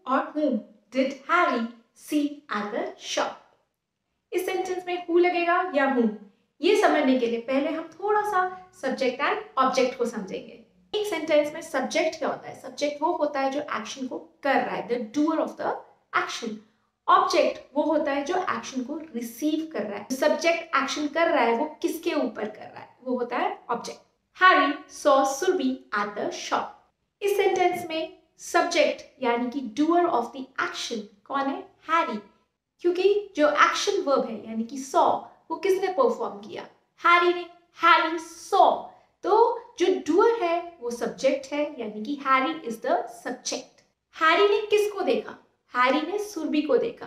or whom did Harry see at the shop? इस sentence में who लगेगा या whom, ये समझने के लिए पहले हम थोड़ा सा सब्जेक्ट एंड ऑब्जेक्ट को समझेंगे। एक सेंटेंस में सब्जेक्ट क्या होता है? सब्जेक्ट वो होता है जो एक्शन को कर रहा है, the doer of the action. Object वो होता है जो एक्शन को रिसीव कर रहा है। सब्जेक्ट एक्शन कर रहा है वो किसके ऊपर कर रहा है, वो होता है object. Harry saw Surabhi at the shop. इस सेंटेंस में सब्जेक्ट यानी कि डूअर ऑफ द एक्शन कौन है? हैरी, क्योंकि जो एक्शन वर्ब है यानी कि सॉ वो किसने परफॉर्म किया? हैरी ने। हैरी सॉ, तो जो डूअर है वो सब्जेक्ट है यानी कि Harry is the subject. Harry ने किसको देखा? हैरी ने सुरभि को देखा।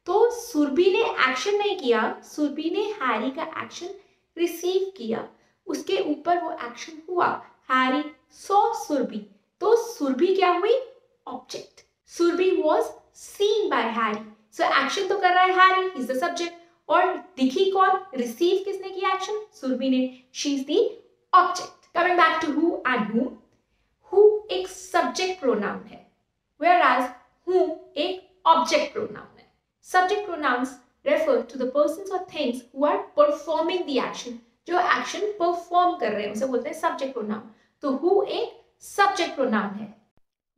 तो सुरभि ने एक्शन नहीं किया, सुरभि ने हैरी का एक्शन रिसीव किया, उसके ऊपर वो एक्शन हुआ। हैरी सॉ सुरभि, तो सुरभि क्या हुई? Object. Surabhi was seen by Harry, so action तो कर रहा है हैरी, इज द सब्जेक्ट, और दिखी कौन? रिसीव किसने किया एक्शन? सुरभि ने। She is the object. Coming back to who and whom, who एक सब्जेक्ट प्रोनाउन है, whereas whom एक ऑब्जेक्ट प्रोनाउन है। Subject pronouns refer to the persons और things who are performing the action, जो action perform कर रहे हैं उसे बोलते हैं सब्जेक्ट प्रोनाउन। तो हु एक सब्जेक्ट प्रोनाउन है,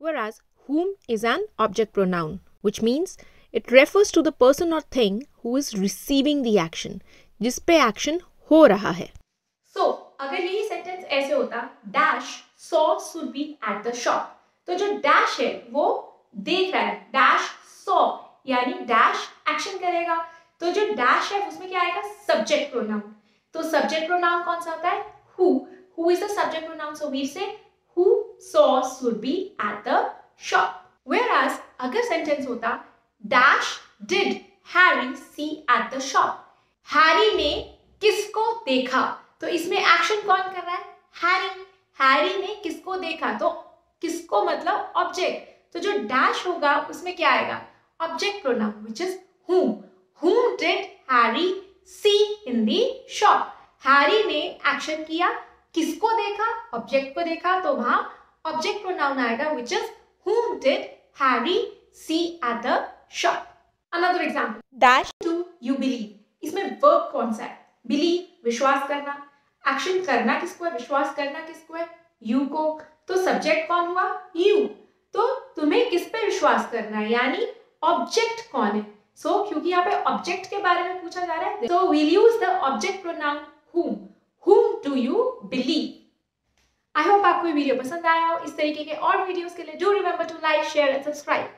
whereas whom is an object pronoun, which means it refers to the person or thing who is receiving the action, जिस पे एक्शन हो रहा है। सो अगर यही सेंटेंस ऐसे होता, dash saw Surabhi at the shop, तो जो डैश है वो देख रहा है, डैश सॉ यानी डैश एक्शन करेगा, तो जो डैश है उसमें क्या आएगा? Subject pronoun. तो सब्जेक्ट प्रोनाउन कौन सा होता है? Who is the subject pronoun, so we say who saw Surabhi at the shop. Whereas अगर सेंटेंस होता dash did Harry see at the shop, Harry ने किसको देखा, तो इसमें एक्शन कौन कर रहा है? हैरी। हैरी ने किसको देखा, तो किसको मतलब ऑब्जेक्ट, तो जो डैश होगा उसमें क्या आएगा? Object pronoun which is whom. Whom did Harry see in the shop? Harry ने एक्शन किया, किसको देखा? ऑब्जेक्ट को देखा, तो वहां ऑब्जेक्ट प्रोनाउन आएगा which is whom did Harry see at the shop. Another example, Dash do you believe, इसमें वर्ब कौन सा है? बिलीव विश्वास करना, एक्शन करना किसको है? विश्वास करना किसको है? यू को, तो सब्जेक्ट कौन हुआ? यू। तो तुम्हें किस पे विश्वास करना है, यानी ऑब्जेक्ट कौन है? सो क्योंकि यहाँ पे ऑब्जेक्ट के बारे में पूछा जा रहा है, so we'll use the object pronoun whom do you believe. I hope आपको ये वीडियो पसंद आया हो। इस तरीके के और वीडियोस के लिए do remember to like, share and subscribe.